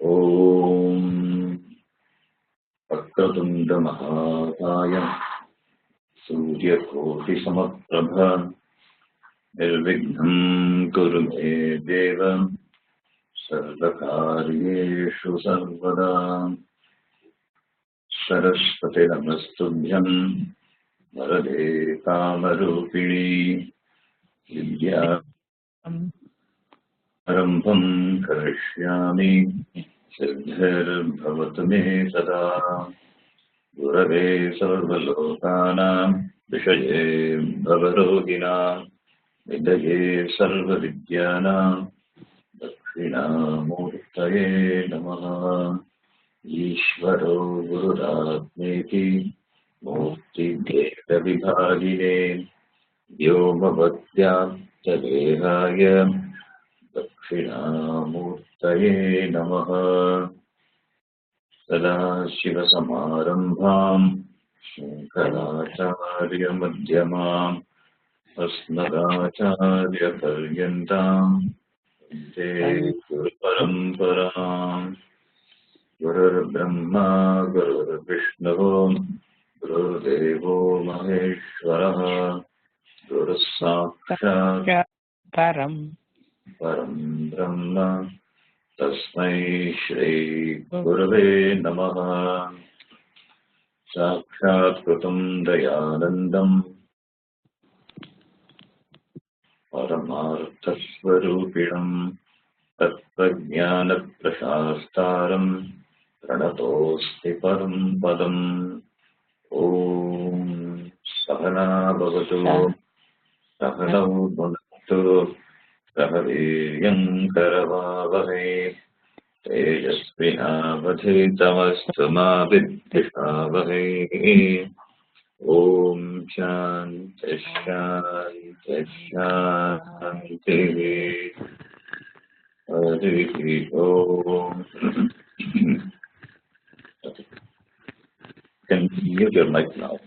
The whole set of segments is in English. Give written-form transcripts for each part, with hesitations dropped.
Om Vakratunda Mahakaya Surya Koti Samaprabha Nirvighna Kuru Me Deva Sarvakaryeshu Sarvada Saraswati Namastubhyam Varade Kamarupini Vidya Arambham Karishyami Siddhir Me Sada Gurave Sarvalokanam Vishaye Bhavaroginam Vidaye Sarvavidyanam Dakshinamurtaye Namaha Ishvaro Gururatmeti Murti Bheda Vibhagine Vyomavatyatadehaya Dakshinamurtaye Namaha Sadashivasamarambham Shankaracharya Madhyamam Asmadacharya Paryantam Vande Guru Paramparam Gurur Brahma Gurur Vishnu Gurur Devo Maheshwara Guru Sakshat Param Brahma Tasmai Shri Gurave Namaha Sakshat Krutam Dayanandam Paramarthasvarupinam Tattvajnana Prashastaram Pranatosti Param Padam Om Sahana Bhavatu Sahanau Bhunaktu Sahaviryam Karavavahe Tejasvinavadhitamastu ma vidvishavahe Om Shanti Shanti Shanti Hari Om. Can you mute your mic now?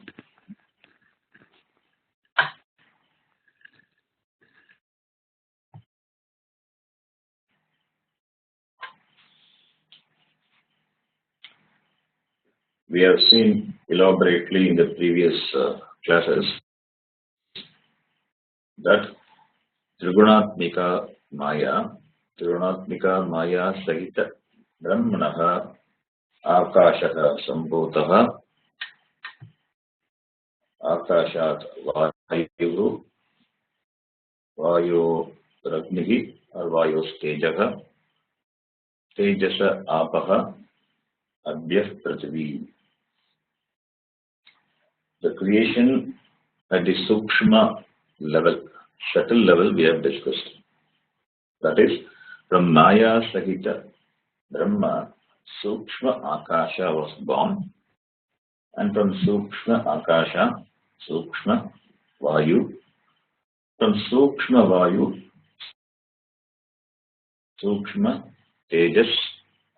We have seen elaborately in the previous classes that Trigunatmika Maya Sahita Brahmanaha Akashaha Sambhotaha Akashat Vayu Vayo Ragnihi or Vayo Stejaha Tejasa Apaha Adhyah Prathavi. The creation at the Sukshma level, subtle level we have discussed. That is, from Maya Sahita Brahma, Sukshma Akasha was born, and from Sukshma Akasha, Sukshma Vayu, from Sukshma Vayu, Sukshma Tejas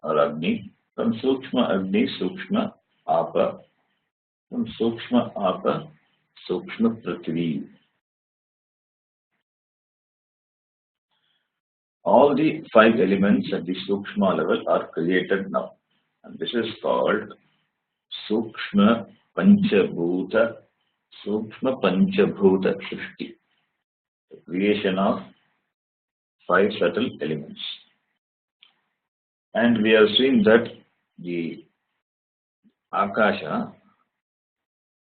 or Agni, from Sukshma Agni, Sukshma Apa, from Sukshma Apa, Sukshma Prithvi. All the 5 elements at the Sukshma level are created now. And this is called Sukshma Panchabhuta Srishti, the creation of 5 subtle elements. And we have seen that the Akasha,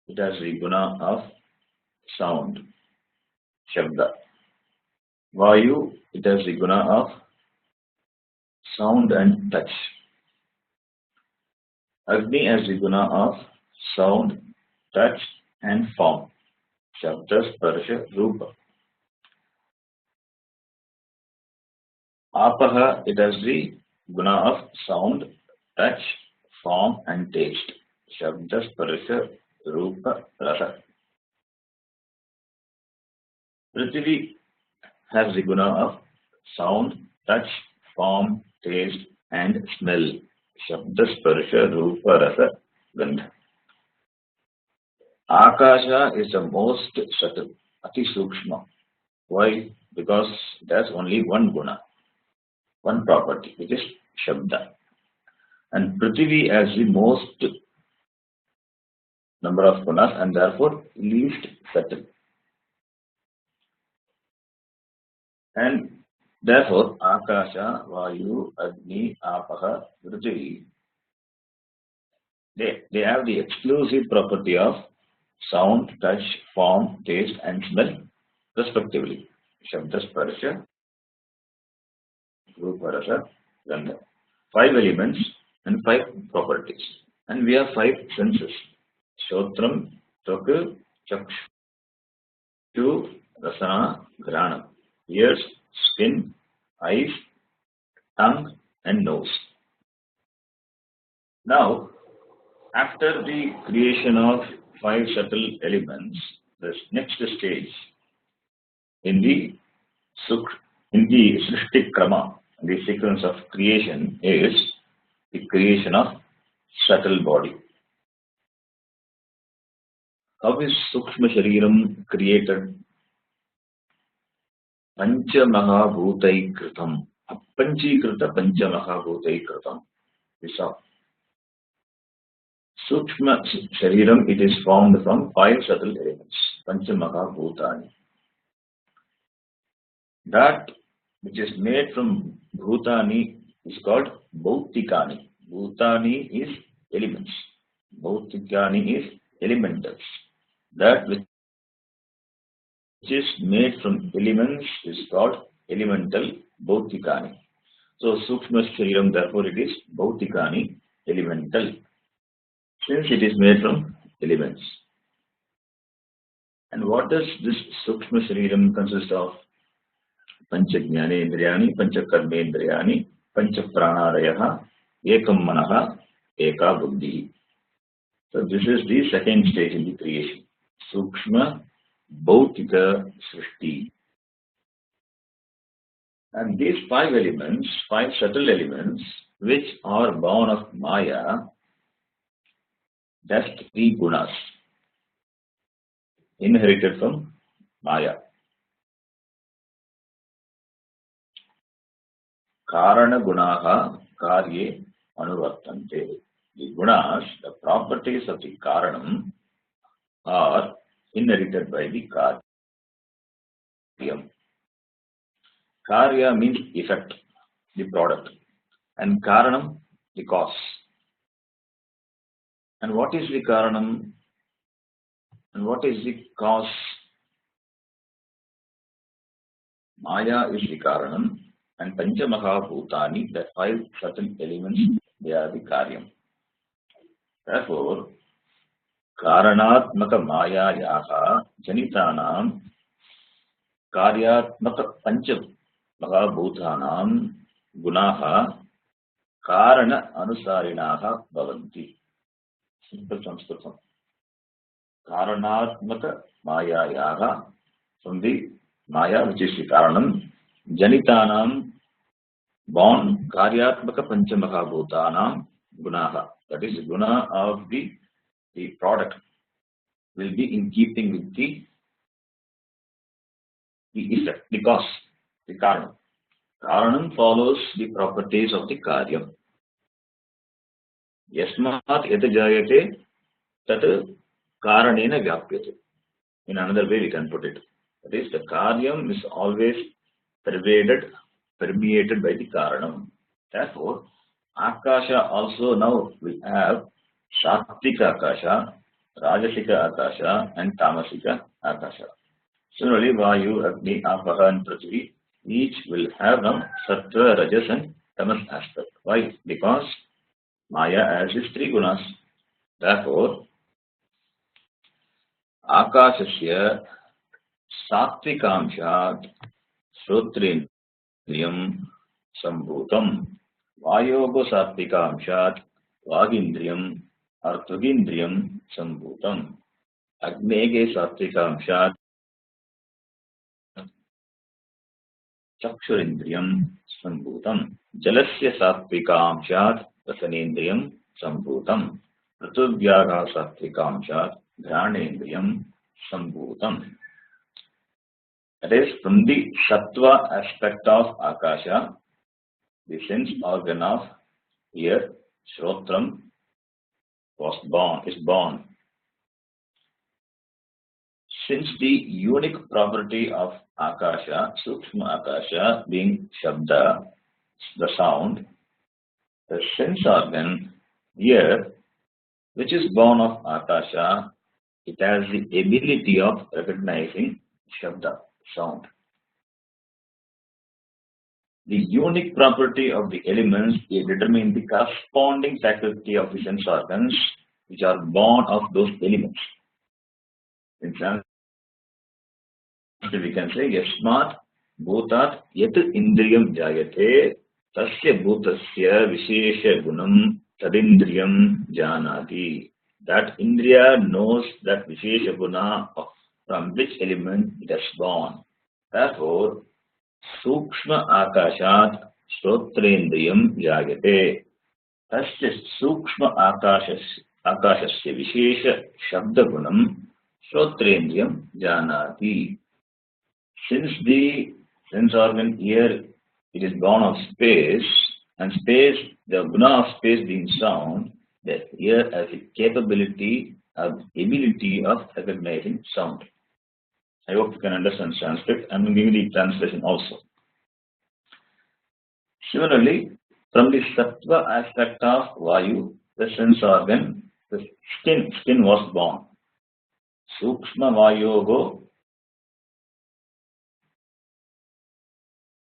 it has the guna of sound, Shabda. Vayu, it has the guna of sound and touch. Agni has the guna of sound, touch and form. Shabda, Sparsha, Rupa. Apaha, it has the guna of sound, touch, form and taste. Shabda, Sparsha, Rupa, Rasa. Prithvi has the guna of sound, touch, form, taste and smell. Shabda, Sparsha, Rupa, Rasa, Gandha. Akasha is the most subtle, Ati Sukshma. Why? Because it has only one guna, one property, which is Shabda. And Prithvi has the most number of gunas and therefore least subtle. And therefore, Akasha, Vayu, Agni, Apaha, Prithvi, they have the exclusive property of sound, touch, form, taste, and smell, respectively. Shabda, Sparsha, Rupa, Rasa, Gandha. Five elements and five properties. And we have five senses. Shotram, Tvak, Chakshu, Rasana, Grana. Ears, skin, eyes, tongue, and nose. Now, after the creation of five subtle elements, the next stage in the Srishti Krama, the sequence of creation is the creation of subtle body. How is Sukshma Shariram created? Pancha Mahabhutai Kritam. Panchikrita Pancha Mahabhutai Kritam. We saw. Sukshma Shariram, it is formed from five subtle elements. Pancha Mahabhutani. That which is made from Bhutani is called Bhautikani. Bhutani is elements. Bhautikani is elementals. That which is made from elements is called elemental Bhautikani. So Sukshma Shariram, therefore it is Bhautikani, elemental. Since it is made from elements. And what does this Sukshma Shariram consist of? Pancha Jnanendriyani, Pancha Karmendriyani, Pancha Pranarayaha, Ekam Manaha, Eka Buddhi. So this is the second stage in the creation. Sukshma Bhautika Srishti. And these five elements, five subtle elements, which are born of Maya, that's three gunas, inherited from Maya. Karana gunaha karye anuvartante. The gunas, the properties of the karanam, are inherited by the karyam. Karya means effect, the product, and karanam, the cause. And what is the karanam? And what is the cause? Maya is the karanam, and Pancha Mahabhutani, the five subtle elements, they are the karyam. Therefore, Karanatmaka Maya Yaha Janitanam Karyatmaka Pancha Mahabhutanam Gunaha Karana Anusarinaha Bhavanti. Simple Sanskritam. Karanatmaka Maya Yaha, from the Maya, which is the Karanam, Janitanam, born Karyatmaka Pancha Mahabhutanam Gunaha. That is, guna of the product will be in keeping with the effect, the cause, the karanam. Karanam follows the properties of the karyam. Yasmat yata jayate tat karanena vyapyate. In another way we can put it. That is, the karyam is always permeated by the karanam. Therefore, Akasha also now will have Sattvika Akasha, Rajasika Akasha, and Tamasika Akasha. Similarly, Vayu, Agni, Apaha, and Prithvi, each will have now Sattva, Rajas, and Tamas aspect. Why? Because Maya has its three gunas. Therefore, Akashasya Sattvikamshat Shrotrendriyam Sambhutam. Vayogo Sattvikamshat Vagindriyam Arthagindriyam Sambhutam. Agnege Sattvikamshat Chakshurindriyam Sambhutam. Jalasya Sattvikamshat Rasanendriyam Sambhutam. Pratuvyaga Sattvikamshat Granendriyam Sambhutam. That is, from the Tattva aspect of Akasha, the sense organ of ear, Shrotram, is born. Since the unique property of Akasha, Sukshma Akasha, being Shabda, the sound, the sense organ ear, which is born of Akasha, it has the ability of recognizing Shabda, sound. The unique property of the elements determine the corresponding faculty of the sense organs which are born of those elements. In Sanskrit, we can say, Yasmat Bhutat Yat Indriyam Jayate Tasya Bhutasya Vishesha Gunam Tadindriyam Janati. That Indriya knows that Vishesha Guna from which element it has born. Therefore, Sukshma Akashat Shrotrendriyam Jagate. Tasya Sukshma Akashasya Vishesha Shabdagunam Shrotrendriyam Janati. Since the sense organ ear, it is born of space, and space, the guna of space being sound, the ear has a capability, ability of recognizing sound. I hope you can understand Sanskrit. I am giving the translation also. Similarly, from the Tattva aspect of Vayu, the sense organ, the skin was born. Sukshma Vayogo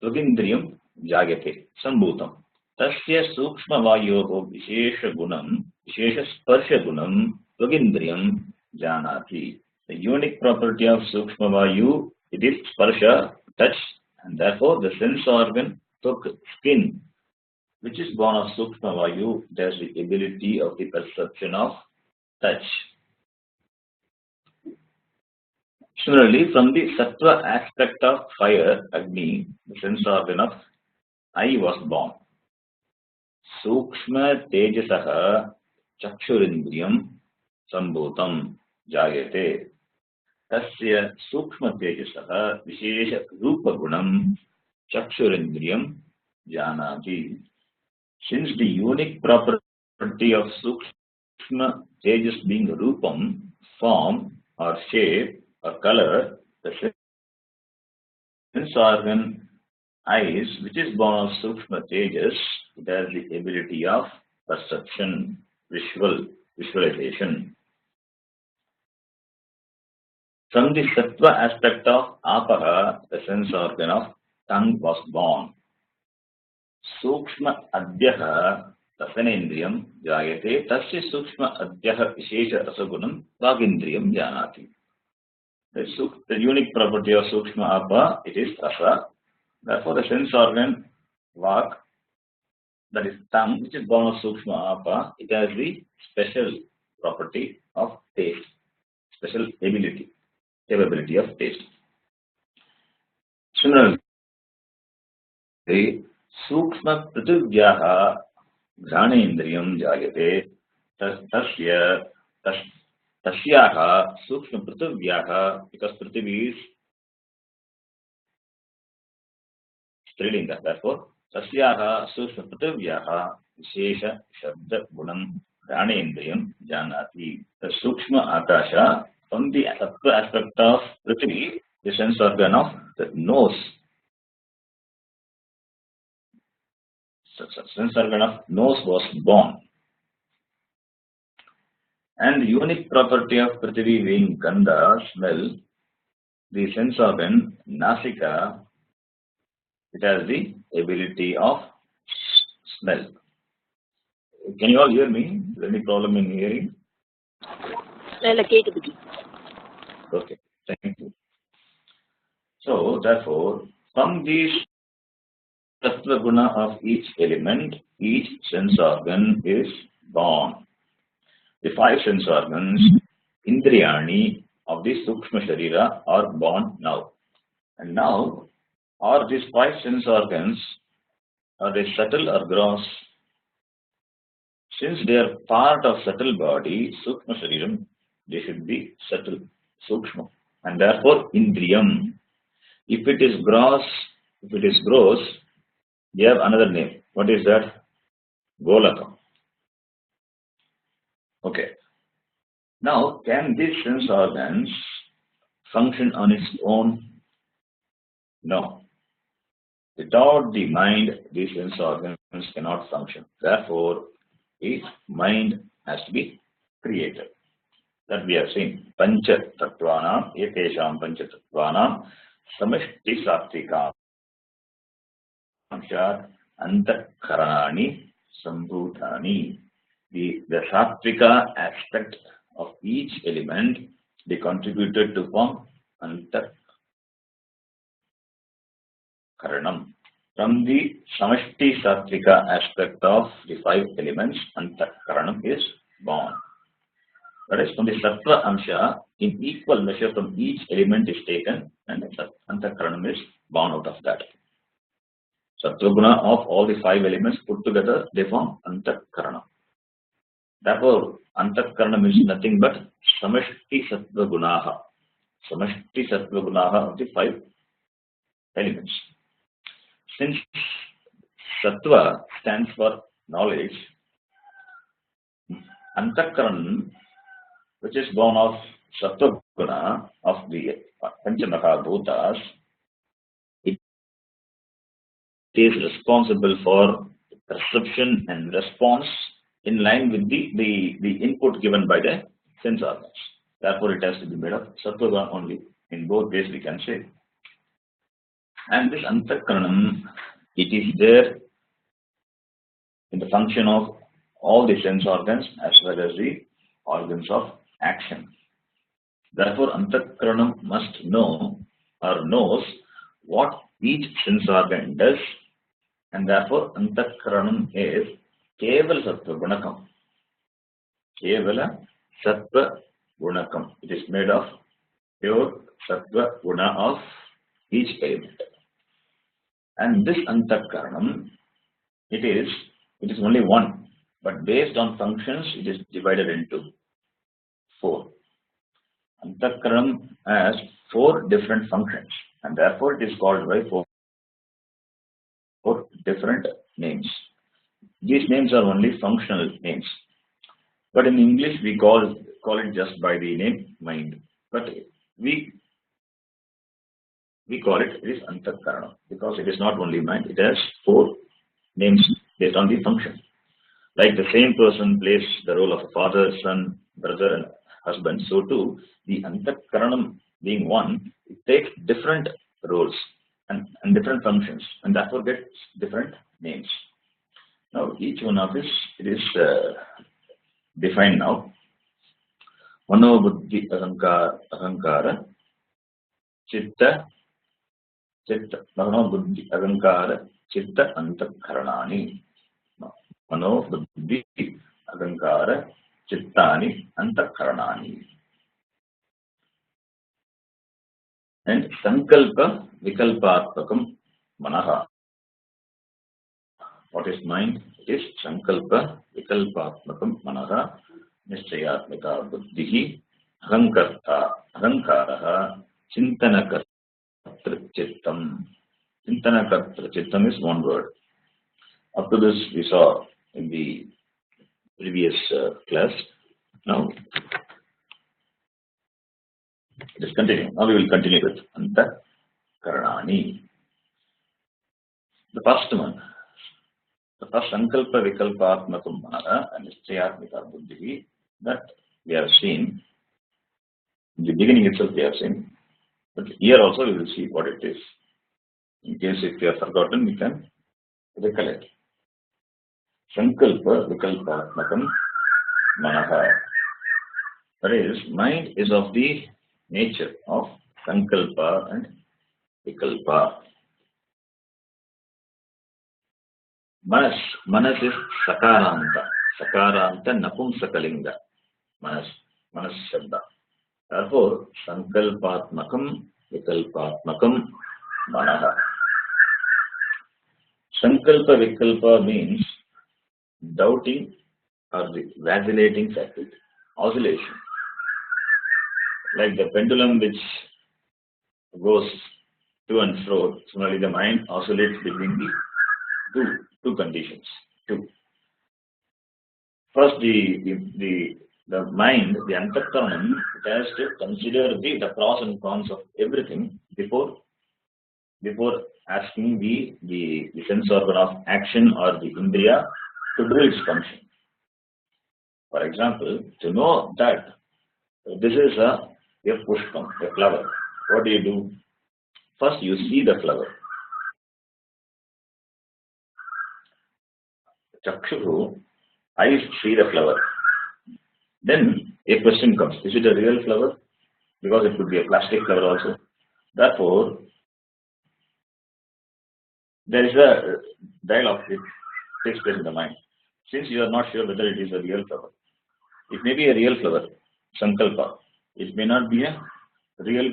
Tvagindriyam Jagate Sambhutam. Tasya Sukshma Vayogo Vishesha Gunam, Vishesha Sparsha Gunam, Tvagindriyam Janati. The unique property of Sukshma Vayu, it is Sparsha, touch, and therefore the sense organ, skin, which is born of Sukshma Vayu, it has the ability of the perception of touch. Similarly, from the Sattva aspect of fire, Agni, the sense organ of eye was born. Sukshma Tejasaha Chakshurindriyam Sambhutam Jayate. Tasya Sukshma Tejasaha Vishesha Rupa Gunam Chakshurindriyam Janati. Since the unique property of Sukshma Tejas being Rupam, form or shape or color, the sense organ eyes, which is born of Sukshma Tejas, it has the ability of perception, visualization. From the Sattva aspect of Apaha, the sense organ of tongue was born. Sukshma Adhyaha Rasanendriyam Jayate Tasya Sukshma Adhyaha Vishesha Rasagunam Vagindriyam Janati. The unique property of Sukshma Apa, it is Rasa. Therefore, the sense organ Vak, that is tongue, which is born of Sukshma Apa, it has the special property of taste, special capability of taste. Similarly, Sukshma Prituvyaha Granendriyam Jagate Tasyaha Sukshma Prituvyaha, because Prithvi is Strilinga, therefore Tasyaha Sukshma Prituvyaha Vishesha Shabda Gunam Granendriyam Janati. The Sukshma Akasha, from the aspect of Prithvi, the sense organ of the nose. Sense organ of nose was born. And the unique property of Prithvi being Gandha, smell, the sense organ Nasika, it has the ability of smell. Can you all hear me? Is there any problem in hearing? Okay, thank you. So, therefore, from these Tattva Guna of each element, each sense organ is born. The 5 sense organs, Indriyani of the Sukshma Sharira, are born now. And now, are these 5 sense organs, are they subtle or gross? Since they are part of subtle body, Sukshma Shariram, they should be subtle, sukshma. And therefore, indriyam. If it is gross, they have another name. What is that? Golakam. Okay. Now, can these sense organs function on its own? No. Without the mind, these sense organs cannot function. Therefore, the mind has to be created. That we have seen. Pancha Tattvanam, Etesham Pancha Tattvanam, Samishti Sattvika, Antakaranani, Sambhutani. The Sattvika aspect of each element, they contributed to form Antakaranam. From the Samishti Sattvika aspect of the 5 elements, Antakaranam is born. That is, from the Tattva Amsha, in equal measure from each element is taken and Antakaranam is born out of that. Sattva Guna of all the 5 elements put together, they form Antakaranam. Therefore, Antakaranam is nothing but Samishti Sattva Gunaha. Samishti Sattva Gunaha of the 5 elements. Since Sattva stands for knowledge, Antakaranam, which is born of Sattva Guna of the Panchamahabhutas, it is responsible for perception and response in line with the input given by the sense organs. Therefore, it has to be made of Sattva Guna only. In both ways, we can say. And this Antakaranam, it is there in the function of all the sense organs as well as the organs of action. Therefore, Antakaranam must know or knows what each sense organ does, and therefore Antakaranam is Kevala Sattva Gunakam. Kevala Sattva Gunakam. It is made of pure Sattva Guna of each element. And this Antakaranam, it is only one, but based on functions, it is divided into 4. Antakaranam has 4 different functions, and therefore it is called by 4 different names. These names are only functional names, but in English we call it just by the name mind. But we call it is Antakaranam because it is not only mind; it has 4 names based on the function. Like the same person plays the role of a father, son, brother, and husband, so too the Antakaranam being one, it takes different roles and different functions, and therefore gets different names. Now each one of this, it is defined now. Mano Buddhi Ahankara Chitta Mano Buddhi Ahankara Chitta Antakaranani. Mano Buddhi Ahankara Chittani Antakaranani. And Sankalpa Vikalpatmakam Manaha. What is mind? It is Sankalpa Vikalpatmakam Manaha Nischayatmika Buddhihi Ahankaraha Chintanakatra Chittam. Chintanakatra Chittam is one word. Up to this we saw in the previous class. Now just continue. Now we will continue with Antakaranani. The first one, the first Sankalpa Vikalpatmakam Manaha and Nischayatmika Buddhihi, that we have seen. In the beginning itself we have seen, but here also we will see what it is. In case if you have forgotten, we can recollect. Sankalpa Vikalpatmakam Manaha. That is, mind is of the nature of Sankalpa and Vikalpa. Manas is Sakaranta. Sakaranta Napumsakalinga. Manas Shabda. Therefore, Sankalpatmakam Vikalpatmakam Manaha. Sankalpa Vikalpa means doubting or the vacillating faculty, oscillation. Like the pendulum which goes to and fro, similarly the mind oscillates between the two conditions. Two. First, the mind, the antakaranam, it has to consider the pros and cons of everything before asking the sense organ of action or the indriya to do its function. For example, to know that this is a pushpam, a flower, what do? First, you see the flower. Chakshu, eyes see the flower. Then a question comes: is it a real flower? Because it could be a plastic flower also. Therefore, there is a dialogue which takes place in the mind. Since you are not sure whether it is a real flower, it may be a real flower, sankalpa. It may not be a real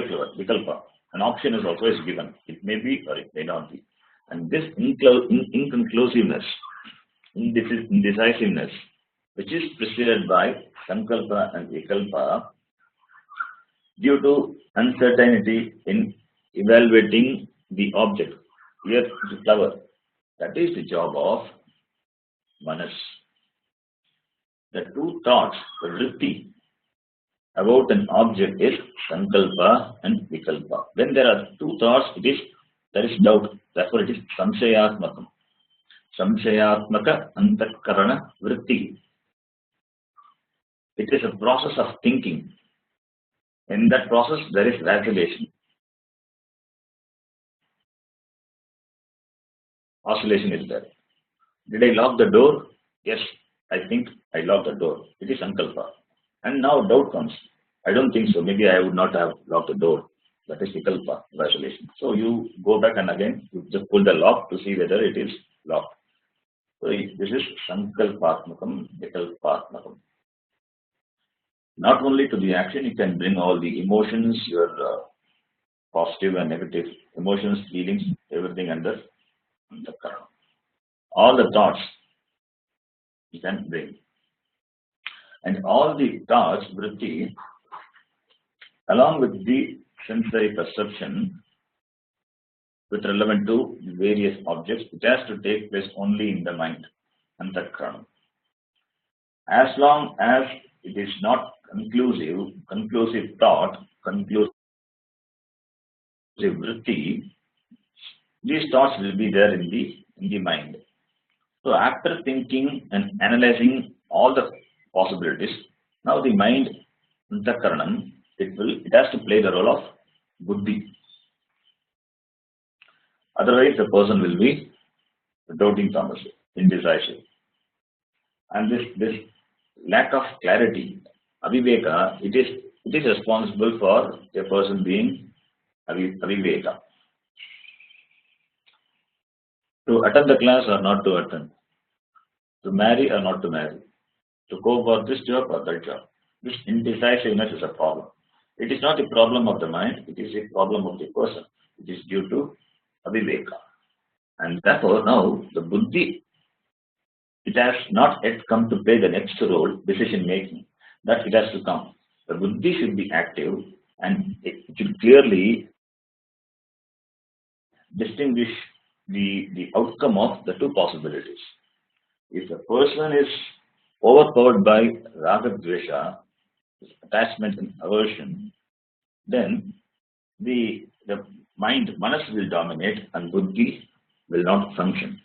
flower, vikalpa. An option is always given. It may be or it may not be. And this inconclusiveness, indecisiveness, which is preceded by sankalpa and vikalpa, due to uncertainty in evaluating the object. Here is the flower. That is the job of manas. The two thoughts, the vritti about an object is sankalpa and vikalpa. When there are two thoughts, there is doubt. Therefore, it is samshayatmakam. Samshayatmaka antakarana vritti. It is a process of thinking. In that process, there is vacillation. Oscillation is there. Did I lock the door? Yes, I think I locked the door. It is sankalpa. And now doubt comes. I don't think so. Maybe I would not have locked the door. That is vikalpa, vacillation. So you go back and again you just pull the lock to see whether it is locked. So this is sankalpatmakam, vikalpatmakam. Not only to the action, you can bring all the emotions, your positive and negative emotions, feelings, everything under the karma. All the thoughts you can bring. And all the thoughts, vritti, along with the sensory perception, with relevant to various objects, it has to take place only in the mind, antakarana. As long as it is not conclusive thought, conclusive vritti, these thoughts will be there in the mind. So after thinking and analyzing all the possibilities, now the mind, antakaranam, it has to play the role of buddhi. Otherwise, the person will be doubting Thomas, indecisive. And this lack of clarity, aviveka, it is responsible for a person being aviveka. To attend the class or not to attend, to marry or not to marry, to go for this job or that job. This indecisiveness is a problem. It is not a problem of the mind, it is a problem of the person. It is due to aviveka. And therefore now the buddhi, it has not yet come to play the next role, decision making. That it has to come. The buddhi should be active and it should clearly distinguish the outcome of the two possibilities. If the person is overpowered by raga dvesha, attachment and aversion, then the mind, manas will dominate and buddhi will not function.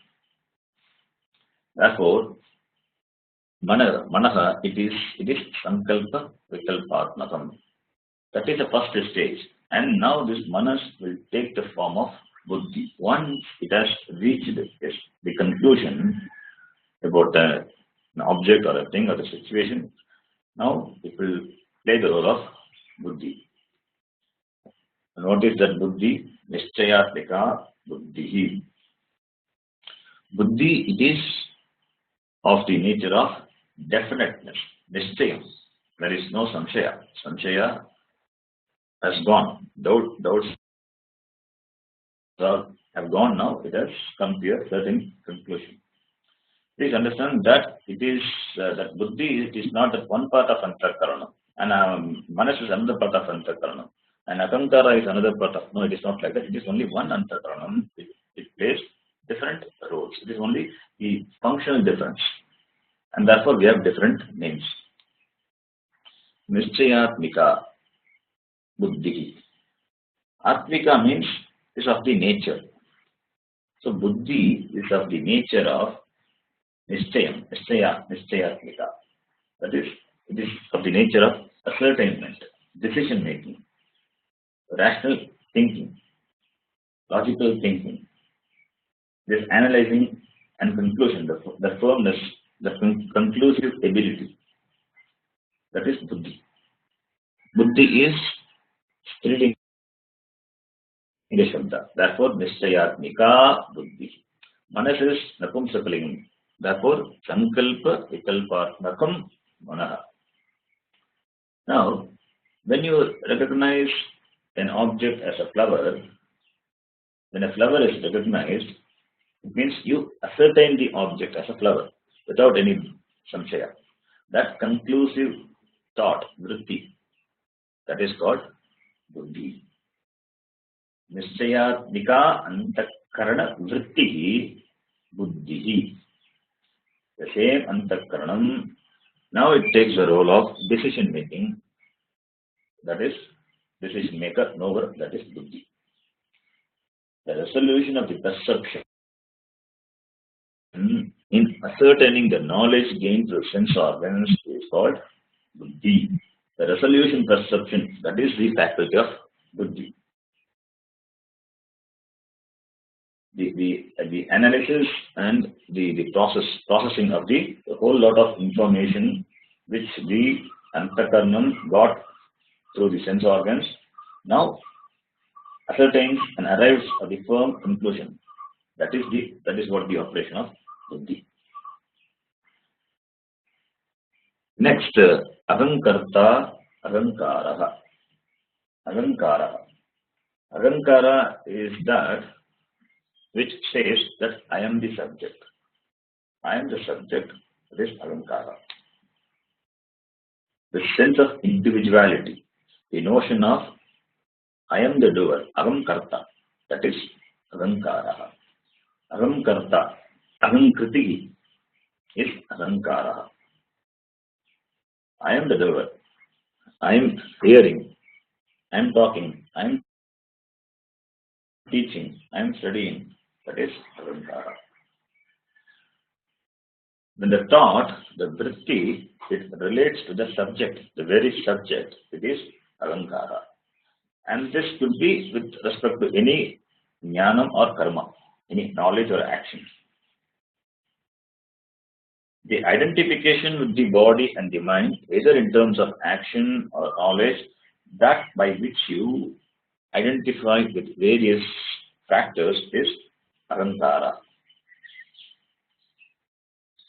Therefore, manaha, it is sankalpa vikalpatmakam. That is the first stage. And now this manas will take the form of buddhi. Once it has reached the conclusion about an object or a thing or a situation, now it will play the role of buddhi. Notice that buddhi, nishchayatika buddhi. Buddhi, it is of the nature of definiteness, nishchayam. There is no samshaya. Samshaya has gone. Doubts have gone now. It has come to a certain conclusion. Please understand that it is that buddhi is not that one part of antarkarana. And Manas is another part of Antakaranam. And Akankara is another part of. No, it is not like that. It is only one Antakaranam. It plays different roles. It is only the functional difference. And therefore we have different names. Nischayatmika Buddhi. Atmika means is of the nature. So Buddhi is of the nature of Nischayam, Nischayatmika. That is, it is of the nature of ascertainment, decision making, rational thinking, logical thinking, this analyzing and conclusion, the firmness, the conclusive ability. That is Buddhi. Buddhi is spreading the Shabda. Therefore, Nischayatmika Buddhi. Manas is Napumsakalingam. Therefore, Sankalpa Vikalpatmakam Manaha. Now, when you recognize an object as a flower, when a flower is recognized, it means you ascertain the object as a flower without any samshaya. That conclusive thought, vritti, that is called buddhi. Nischayatmika antakarana vrittihi buddhihi. The same antakaranam, now it takes the role of decision making, that is decision maker, knower, that is buddhi. The resolution of the perception in ascertaining the knowledge gained through sense organs is called buddhi. The resolution perception, that is the faculty of buddhi. The analysis and the processing of the whole lot of information which the antakaranam got through the sense organs now ascertains and arrives at the firm conclusion. That is what the operation of buddhi. Next, ahankarta, ahankaraha. Ahankara. Ahankara is that which says that I am the subject. I am the subject, that is ahankara. The sense of individuality, the notion of I am the doer, ahamkarta, that is ahankara. Ahamkarta, ahankriti is ahankara. I am the doer. I am hearing. I am talking. I am teaching. I am studying. That is ahankara. When the thought, the vritti, it relates to the subject, the very subject, it is ahankara. And this could be with respect to any jnanam or karma, any knowledge or action. The identification with the body and the mind, either in terms of action or knowledge, that by which you identify with various factors is ahankara.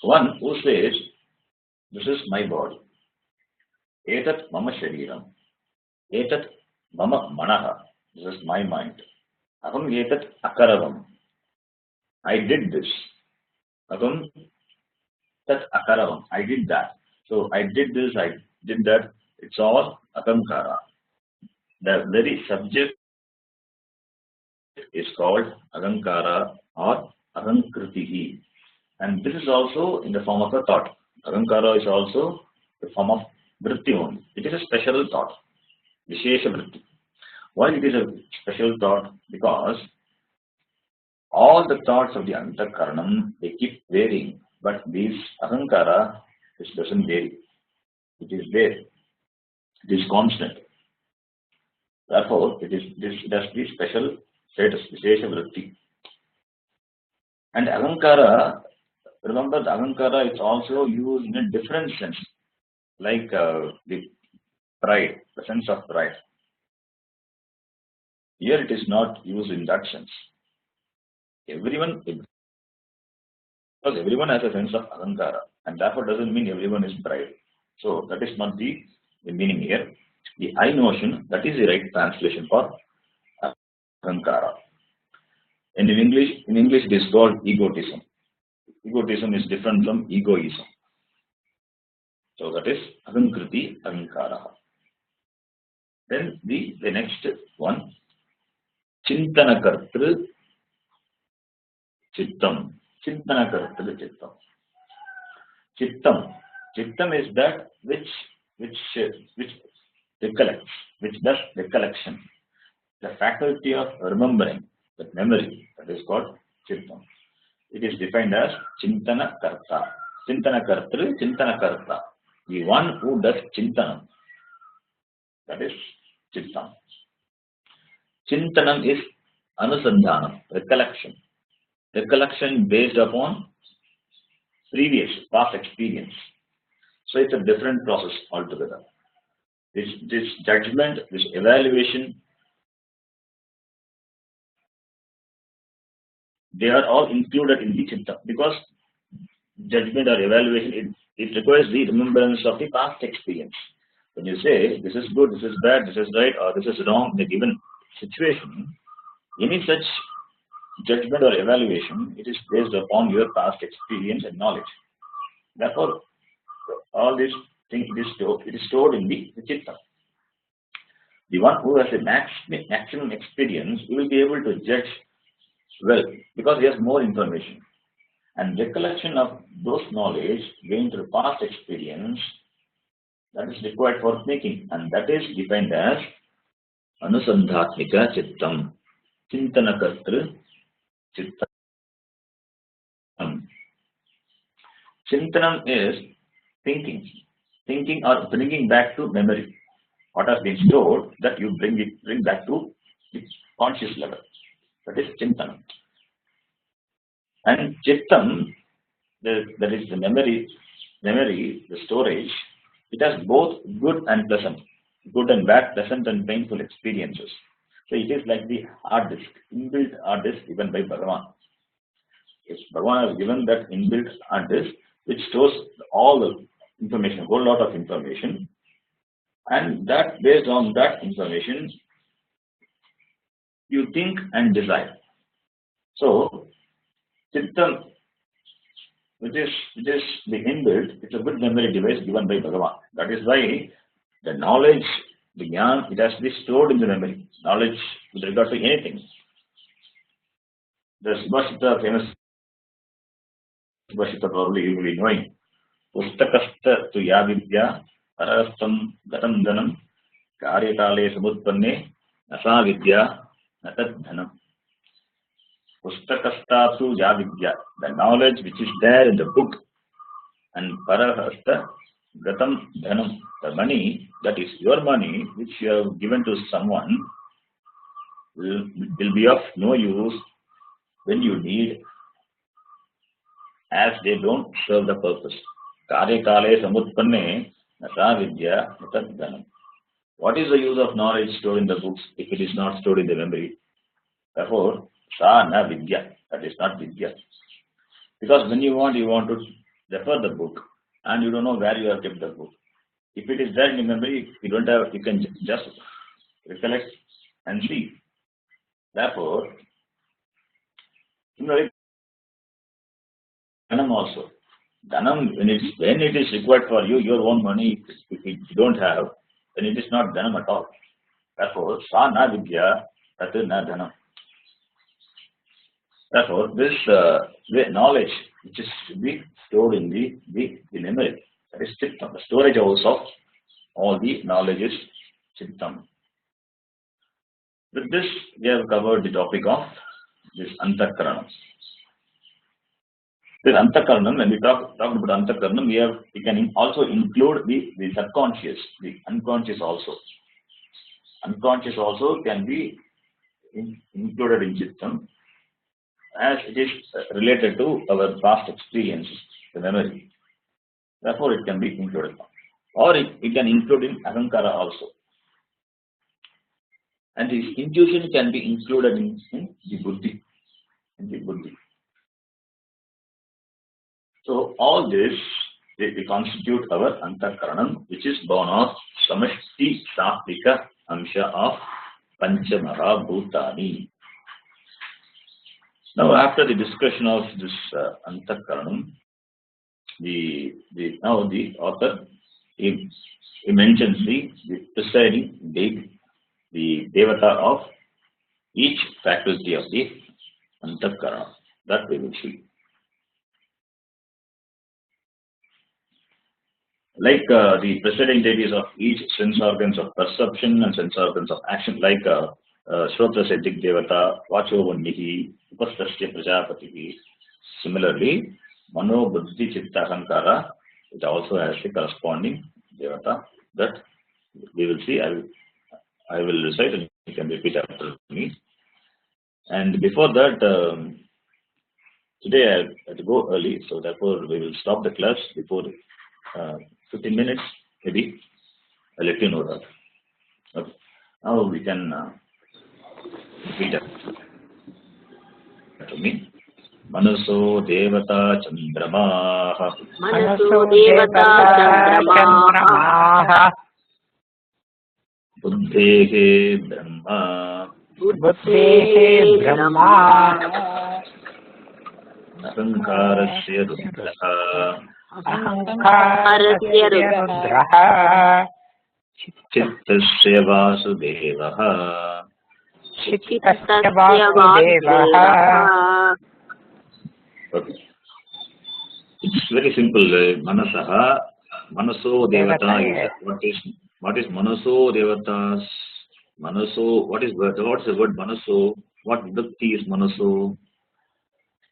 One who says, this is my body, etat mama shariram, etat mama manaha, this is my mind, aham etat akaravam, I did this, aham tat akaravam, I did that. So I did this, I did that, it's all ahankara. The very subject is called ahankara or ahankritihi. And this is also in the form of a thought. Ahankara is also the form of vritti only. It is a special thought, vishesha vritti. Why it is a special thought? Because all the thoughts of the antakaranam, they keep varying, but this ahankara, this doesn't vary. It is there. It is constant. Therefore, it has the special status, vishesha vritti. And ahankara, remember, the ahankara is also used in a different sense, like the pride, the sense of pride. Here it is not used in that sense. Everyone, because everyone has a sense of ahankara, and therefore doesn't mean everyone is pride. So that is not the meaning here. The I notion, that is the right translation for ahankara. And in English it is called egotism. Egotism is different from egoism. So that is ahankriti, ahankara. Then the next one, Chintanakartru Chittam. Chintanakartru Chittam. Chittam. Chittam is that which recollects, which does recollection. The faculty of remembering, that memory, that is called Chittam. It is defined as Chintana Karta. Chintana Kartru, Chintana Karta. The one who does Chintanam. That is Chittam. Chintanam is Anusandhanam, recollection. Recollection based upon previous, past experience. So it's a different process altogether. This judgment, this evaluation, they are all included in the Chitta, because judgment or evaluation, it requires the remembrance of the past experience. When you say this is good, this is bad, this is right, or this is wrong in a given situation, any such judgment or evaluation, it is based upon your past experience and knowledge. Therefore, all these things, it is stored in the Chitta. The one who has a maximum experience, he will be able to judge well, because he has more information. And recollection of those knowledge gained through past experience, that is required for thinking, and that is defined as Anusandhatmika Chittam. Chintanakartru Chittam. Chintanam is thinking or bringing back to memory. What has been stored, that you bring back to the conscious level. That is Chintanam. And Chittam, that is the memory, the storage, it has both good and pleasant, good and bad, pleasant and painful experiences. So it is like the hard disk, inbuilt hard disk given by Bhagavan. Yes, Bhagavan has given that inbuilt hard disk which stores all the information, a whole lot of information, and that based on that information, you think and decide. So, Chittam, which is the inbuilt, it's a good memory device given by Bhagavan. That is why the knowledge, the jnana, it has to be stored in the memory. Knowledge with regard to anything. The Subhashita, famous Subhashita, probably you will be knowing. Pustakasta tu ya vidya parastam gatam dhanam karyakale samutpanne nasa vidya natad dhanam. Pustakasta tu ya vidya, the knowledge which is there in the book, and parahasta gatam dhanam, the money, that is your money which you have given to someone, will be of no use when you need, as they don't serve the purpose. Karyakale samutpanne nasa vidya natad dhanam. What is the use of knowledge stored in the books if it is not stored in the memory? Therefore, sa na vidya, that is not vidya. Because when you want to refer the book and you don't know where you have kept the book. If it is there in your memory, you can just recollect and see. Therefore, similarly, dhanam also. Dhanam, when it is required for you, your own money, if you don't have, then it is not dhanam at all. Therefore, sa na vidya, tat na dhanam. Therefore, this knowledge which is to be stored in the memory, that is Chittam. The storage house of all the knowledge is Chittam. With this, we have covered the topic of this Antakaranam. This Antakaranam, when we talk about Antakaranam, we can also include the subconscious, the unconscious also. Unconscious also can be included in Chittam, as it is related to our past experiences, the memory. Therefore, it can be included. Or it can include in Ahankara also. And this intuition can be included in the Buddhi. So, all this, they constitute our Antakaranam, which is born of Samashti Sattvika Amsha of Panchamaha Bhutani. Now, after the discussion of this Antakaranam, the author he mentions the presiding deity, the Devata of each faculty of the Antakarana. That we will see. Like the presiding deities of each sense organs of perception and sense organs of action, like Shrotra Siddhik Devata, Vacho Vannihi, Upastasya Prajapatihi. Similarly, Mano Buddhi Chitta Ahankara, it also has the corresponding Devata that we will see. I will recite and you can repeat after me. And before that, today I had to go early, so therefore we will stop the class before 15 minutes, maybe. I'll let you know that. Okay. Now we can repeat after me. Manaso Devata Chandramaha. Manaso Devata Chandramaha. Buddhehe Brahma. Buddhehe Brahma. Ahankarasya Rudraha. Ahankarasya Rudraha. Chittasya Vasudevaha. Chittasya Vasudevaha. Okay. It's very simple. Manasaha, Manaso Devata is what is Manaso Devatas? Manaso, what is the word Manaso? What vibhakti is Manaso?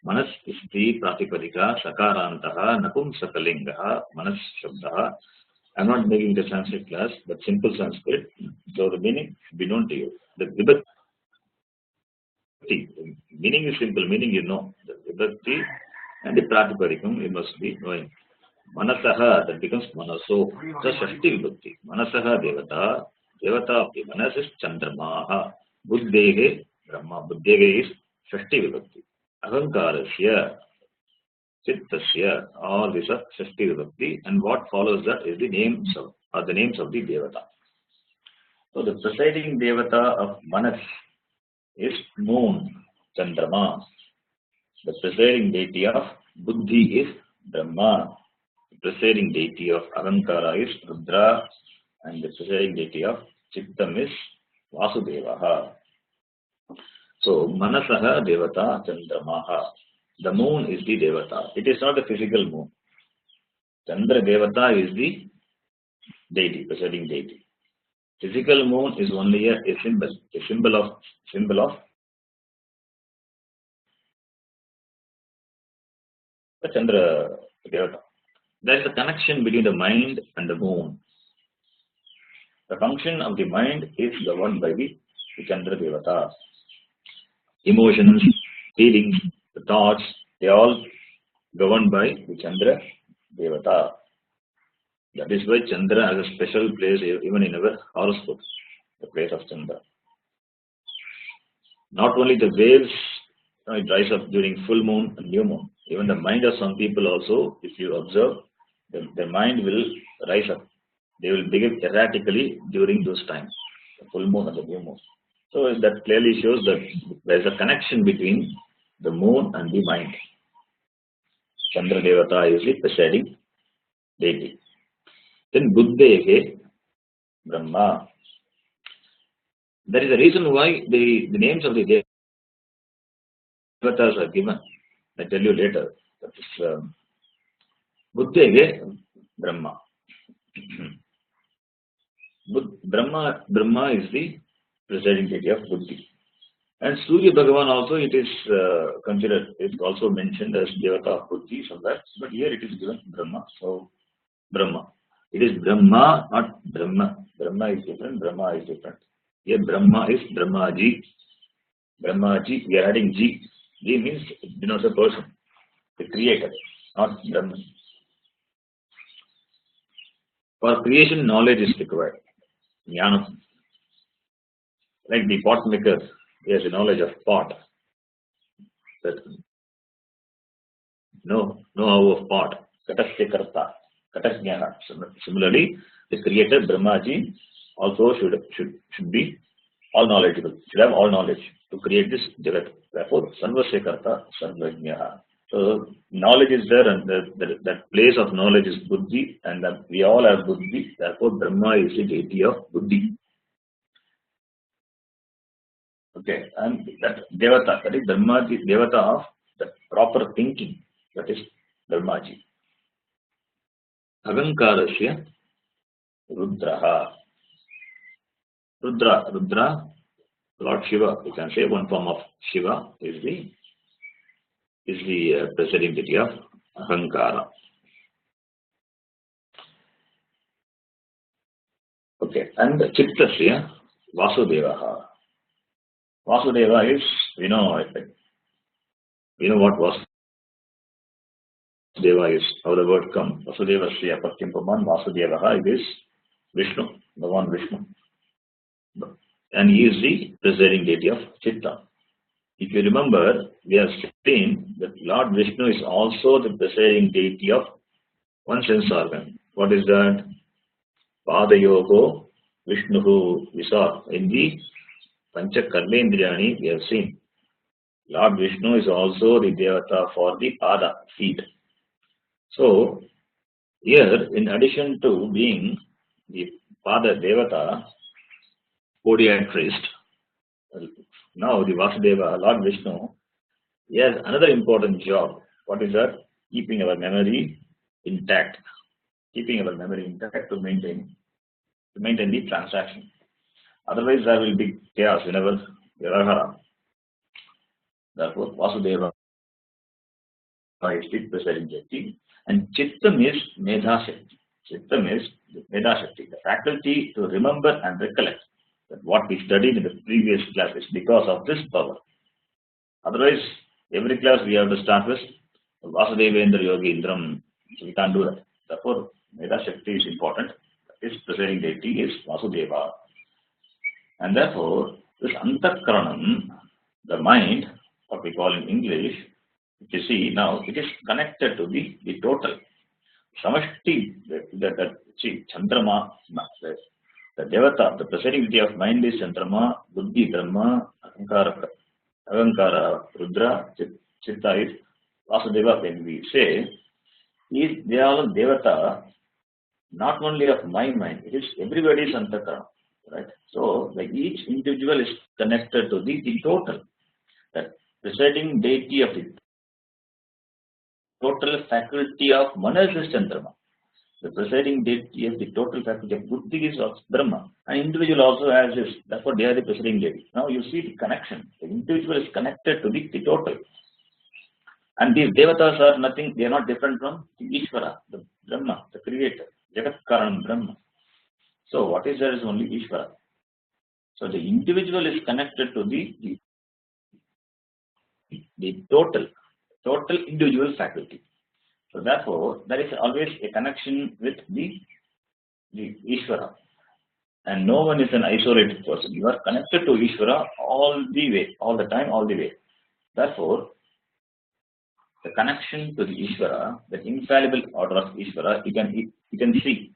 Manas is the Pratipadika, Sakarantaha, Napumsakalingaha, Manas Shabdaha. I'm not making the Sanskrit class, but simple Sanskrit. So the meaning should be known to you. The vibhakti, the meaning is simple, meaning you know. The vibhakti and the Pratipadikam you must be knowing. Manasaha, that becomes Manaso. The Shashti vibhakti. Manasaha Devata, Devata of the Manas is Chandramaha. Buddhehe Brahma. Buddhehe is Shashti vibhakti. Ahankarasya, Chittasya, all these are Shashti vibhakti, and what follows that is the names of the Devata. So the presiding Devata of Manas is Moon, Chandrama. The presiding deity of Buddhi is Brahma. The presiding deity of Ahankara is Rudra, and the presiding deity of Chittam is Vasudevaha. So, Manasaha Devata Chandramaha. The moon is the Devata. It is not the physical moon. Chandra Devata is the deity, presiding deity. Physical moon is only a symbol of the Chandra Devata. There is a connection between the mind and the moon. The function of the mind is governed by the Chandra Devata. Emotions, feelings, the thoughts, they all governed by the Chandra Devata. That is why Chandra has a special place even in our horoscope, the place of Chandra. Not only the waves, it rise up during full moon and new moon. Even the mind of some people also, if you observe, their mind will rise up. They will behave erratically during those times, the full moon and the new moon. So that clearly shows that there is a connection between the moon and the mind. Chandra Devata is the presiding deity. Then Buddhehe Brahma. There is a reason why the names of the Devatas are given. I tell you later. That is Buddhehe Brahma. Brahma is the presiding deity of Buddhi. And Surya Bhagavan also it is considered, it's also mentioned as Devata of Buddhi somewhere, but here it is given Brahma. So Brahma. It is Brahma, not Brahma. Brahma is different, Brahma is different. Here Brahma is Brahmaji. Brahmaji, we are adding G. G means it denotes a person, the creator, not Brahma. For creation, knowledge is required. Jnana. Like the pot maker, he has a knowledge of pot. That know-how of pot. Katasya karta. Katasjnana. Similarly, the creator Brahmaji also should be all knowledgeable, should have all knowledge to create this jagat. Therefore, sarvasya karta, sarvajnyaha. So knowledge is there, and that place of knowledge is buddhi, and that we all have buddhi. Therefore, Brahma is the deity of buddhi. Okay, and that Devata, that is Dharmaji, Devata of the proper thinking, that is Dharmaji. Ahankarasya Rudraha. Rudra, Lord Shiva, you can say one form of Shiva is the presiding deity of Ahankara. Okay, and Chittasya Vasudeva. Vasudeva is, we know what Vasudeva is, how the word comes. Vasudeva Sriya Patyam Paman Vasudeva, it is Vishnu, the one Vishnu. And he is the presiding deity of Chitta. If you remember, we have seen that Lord Vishnu is also the presiding deity of one sense organ. What is that? Padayogo Vishnuhu, we saw in the Pancha Karmendriyani, we have seen. Lord Vishnu is also the Devata for the Pada, feet. So, here, in addition to being the Pada Devata, podiatrist, now the Vasudeva, Lord Vishnu, he has another important job. What is that? Keeping our memory intact. Keeping our memory intact to maintain the transaction. Otherwise, there will be chaos whenever there are hara. Therefore, Vasudeva is the presiding deity. And Chittam is Medha Shakti. Chittam is Medha Shakti, the faculty to remember and recollect that what we studied in the previous class is because of this power. Otherwise, every class we have to start with Vasudevendra Yogi Indram. So we can't do that. Therefore, Medha Shakti is important. His presiding deity is Vasudeva. And therefore, this Antakaranam, the mind, what we call in English, if you see now, it is connected to the total. Samashti, see, Chandrama, the Devata, the presiding deity of mind is Chandrama, Buddhi, Brahma, Ahankara, Rudra, Chitta is Vasudeva. When we say, they are all Devata, not only of my mind, it is everybody's Antakaranam. Right? So, like each individual is connected to the total. That presiding deity of the total faculty of Manas is Chandrama. The presiding deity of the total faculty of Buddhi is of Brahma. An individual also has this. Therefore, they are the presiding deity. Now you see the connection. The individual is connected to the total. And these Devatas are nothing, they are not different from the Ishvara, the Brahma, the creator, Jagat Karan Brahma. So what is there is only Ishvara. So the individual is connected to the total individual faculty. So therefore, there is always a connection with the Ishvara. And no one is an isolated person. You are connected to Ishvara all the way, all the time, all the way. Therefore, the connection to the Ishvara, the infallible order of Ishvara, you can see.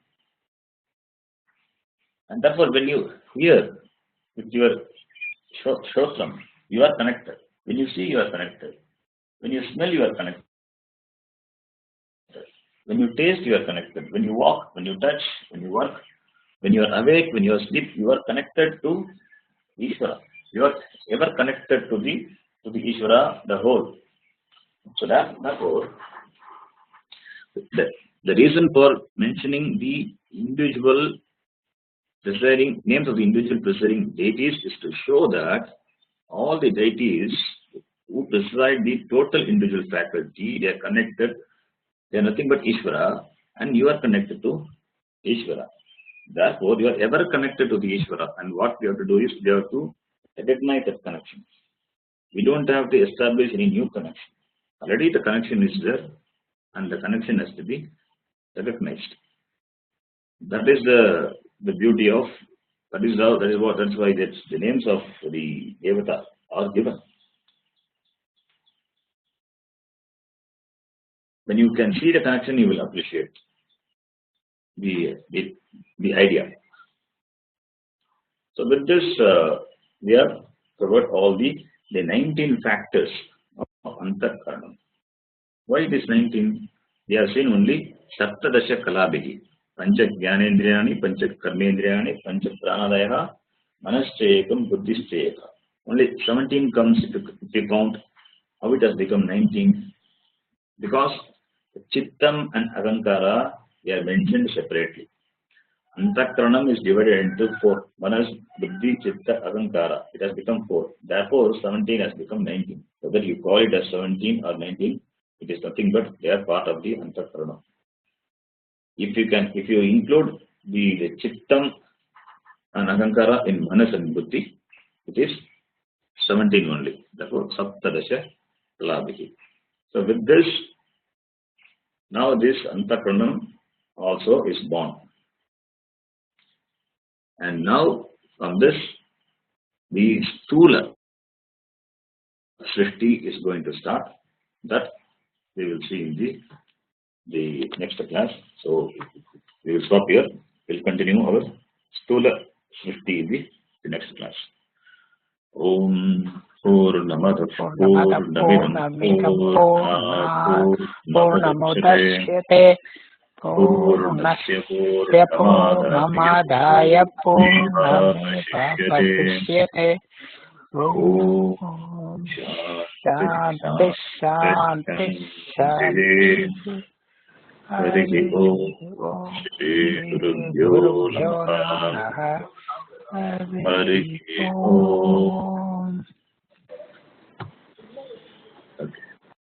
And therefore, when you hear with your Shotram, you are connected. When you see, you are connected. When you smell, you are connected. When you taste, you are connected. When you walk, when you touch, when you work, when you are awake, when you are asleep, you are connected to Ishvara. You are ever connected to the Ishvara, the whole. So therefore, the reason for mentioning the individual presiding names of the individual presiding deities is to show that all the deities who preside the total individual faculty, they are connected. They are nothing but Ishvara, and you are connected to Ishvara. Therefore, you are ever connected to the Ishvara, and what we have to do is we have to recognize that connection. We don't have to establish any new connection. Already the connection is there, and the connection has to be recognized. That is the beauty of that's why the names of the Devata are given. When you can see the connection, you will appreciate the idea. So with this, we have covered all the 19 factors of Antakaranam. Why it is 19? We have seen only Saptadasha Kalabhihi. Pancha Jnanendriyani, Pancha Karmendriyani, Pancha Pranadayaha, Manaschayakam, Buddhischayaka. only 17 comes if you count. How it has become 19? Because Chittam and Agankara, they are mentioned separately. Antakaranam is divided into 4. One is Buddhi, Chitta, Agankara. It has become 4. Therefore, 17 has become 19. Whether you call it as 17 or 19, it is nothing but they are part of the Antakaranam. If you include the Chittam and Agankara in Manas and Buddhi, it is 17 only. Therefore, Saptadasha Labhihi. So with this, now this Antakaranam also is born. And now from this, the Stula Srishti is going to start. That we will see in the next class. So we will stop here. We will continue our Stula Srishti in the next class. Om Purnamada Purnamudachyate Purnasya Purnamadaya Purnamevavasishyate Om Shanti Shanti Shanti Hari Om Shri Gurubhyo Namaha Hari Om